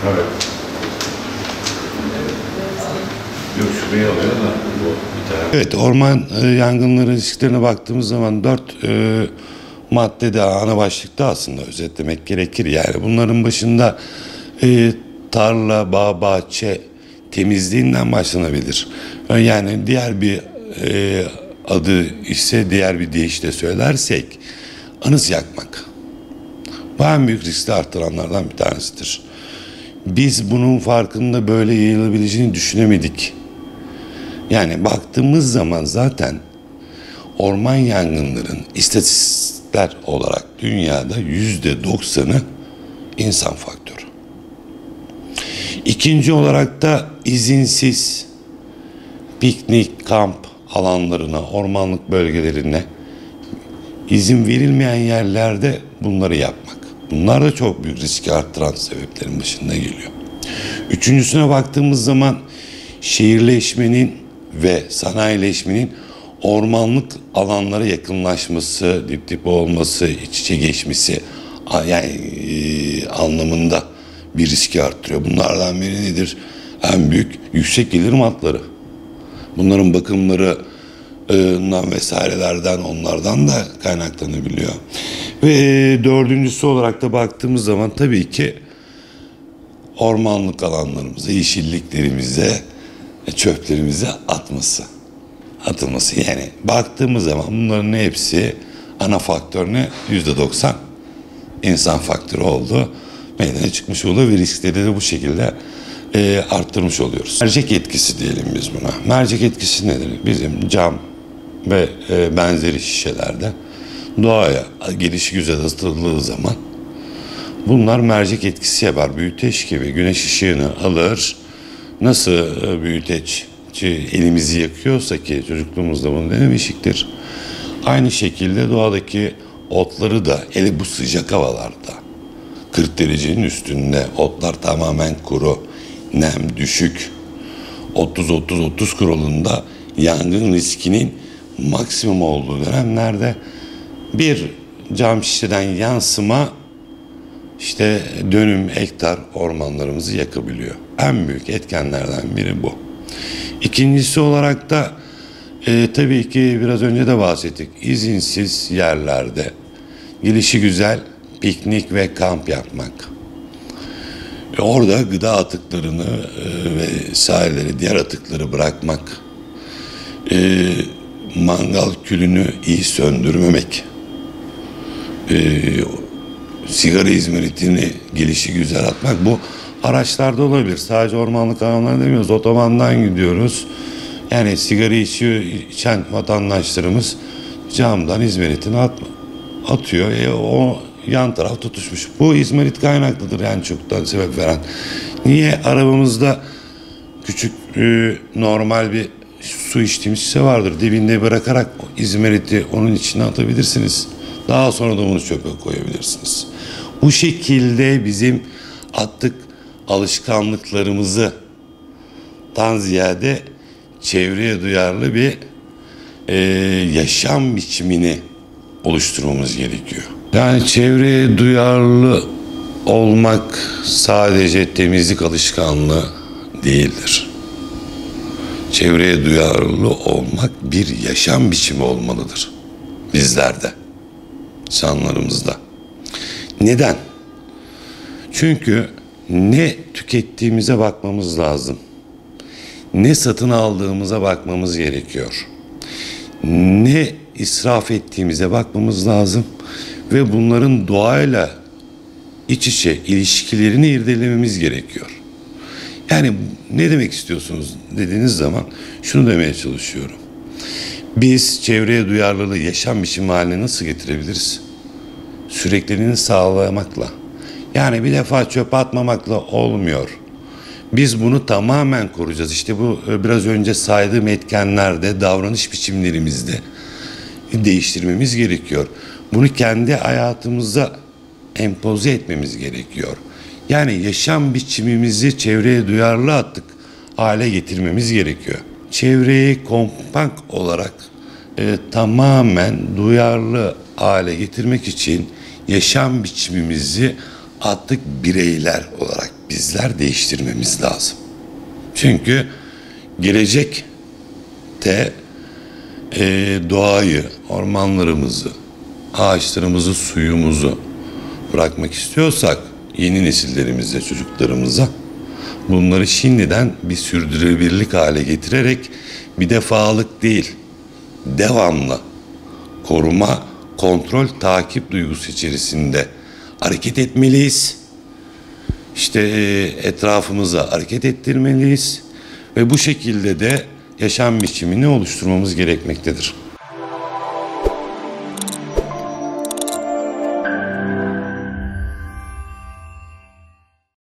Evet. Yok şurayı alıyor da bu bir taraf. Evet, orman yangınları risklerine baktığımız zaman 4 maddede ana başlıkta aslında özetlemek gerekir. Yani bunların başında tarla, bağ, bahçe temizliğinden başlanabilir. Yani diğer bir adı ise diğer bir deyişle söylersek anıt yakmak. Bu en büyük riski arttıranlardan bir tanesidir. Biz bunun farkında böyle yayılabileceğini düşünemedik. Yani baktığımız zaman zaten orman yangınların istatistikler olarak dünyada %90'ı insan faktörü. İkinci olarak da izinsiz piknik, kamp alanlarına, ormanlık bölgelerine izin verilmeyen yerlerde bunları yapmak. Bunlar da çok büyük riski arttıran sebeplerin başında geliyor. Üçüncüsüne baktığımız zaman şehirleşmenin ve sanayileşmenin ormanlık alanlara yakınlaşması, dip dip olması, iç içe geçmesi yani anlamında bir riski arttırıyor. Bunlardan biri nedir? En büyük yüksek gelirim hatları. Bunların bakımları vesairelerden onlardan da kaynaklanabiliyor. Ve dördüncüsü olarak da baktığımız zaman tabii ki ormanlık alanlarımıza, yeşilliklerimize, çöplerimize atılması. Yani baktığımız zaman bunların hepsi ana faktör ne? %90 insan faktörü oldu. Meydana çıkmış oluyor ve riskleri de bu şekilde arttırmış oluyoruz. Mercek etkisi diyelim biz buna. Mercek etkisi nedir? Bizim cam ve benzeri şişelerde doğaya gelişigüzel atıldığı zaman bunlar mercek etkisi yapar. Büyüteç gibi güneş ışığını alır. Nasıl büyüteç elimizi yakıyorsa ki çocukluğumuzda bunu denemişiktir. Aynı şekilde doğadaki otları da bu sıcak havalarda 40 derecenin üstünde otlar tamamen kuru, nem düşük, 30-30-30 kuralında yangın riskinin maksimum olduğu dönemlerde bir cam şişeden yansıma işte dönüm hektar ormanlarımızı yakabiliyor. En büyük etkenlerden biri bu. İkincisi olarak da tabii ki biraz önce de bahsettik. İzinsiz yerlerde gelişigüzel piknik ve kamp yapmak. Orada gıda atıklarını vesaireleri, diğer atıkları bırakmak. Mangal külünü iyi söndürmemek. Sigara izmaritini gelişigüzel atmak. Bu araçlarda olabilir. Sadece ormanlık alanlarda demiyoruz. Otobandan gidiyoruz. Yani sigara içen vatandaşlarımız camdan izmaritini atıyor. O yan taraf tutuşmuş. Bu izmarit kaynaklıdır yani çoktan sebep veren. Niye arabamızda küçük normal bir su içtiğimiz şişe vardır. Dibinde bırakarak izmariti onun içine atabilirsiniz. Daha sonra da bunu çöpe koyabilirsiniz. Bu şekilde bizim attık alışkanlıklarımızı ziyade çevreye duyarlı bir yaşam biçimini oluşturmamız gerekiyor. Yani çevreye duyarlı olmak sadece temizlik alışkanlığı değildir. Çevreye duyarlı olmak bir yaşam biçimi olmalıdır bizlerde, insanlarımızda. Neden? Çünkü ne tükettiğimize bakmamız lazım. Ne satın aldığımıza bakmamız gerekiyor. Ne israf ettiğimize bakmamız lazım. Ve bunların doğayla iç içe ilişkilerini irdelememiz gerekiyor. Yani ne demek istiyorsunuz dediğiniz zaman şunu demeye çalışıyorum. Biz çevreye duyarlılığı yaşam biçimi haline nasıl getirebiliriz? Sürekliliğini sağlamakla. Yani bir defa çöpe atmamakla olmuyor. Biz bunu tamamen koruyacağız. İşte bu biraz önce saydığım etkenlerde, davranış biçimlerimizde değiştirmemiz gerekiyor. Bunu kendi hayatımıza empoze etmemiz gerekiyor. Yani yaşam biçimimizi çevreye duyarlı hale getirmemiz gerekiyor. Çevreyi kompakt olarak tamamen duyarlı hale getirmek için yaşam biçimimizi bireyler olarak bizler değiştirmemiz lazım. Çünkü gelecekte doğayı, ormanlarımızı, ağaçlarımızı, suyumuzu bırakmak istiyorsak yeni nesillerimize, çocuklarımıza bunları şimdiden bir sürdürülebilirlik hale getirerek bir defalık değil, devamlı koruma, kontrol, takip duygusu içerisinde hareket etmeliyiz. İşte etrafımıza hareket ettirmeliyiz ve bu şekilde de yaşam biçimini oluşturmamız gerekmektedir.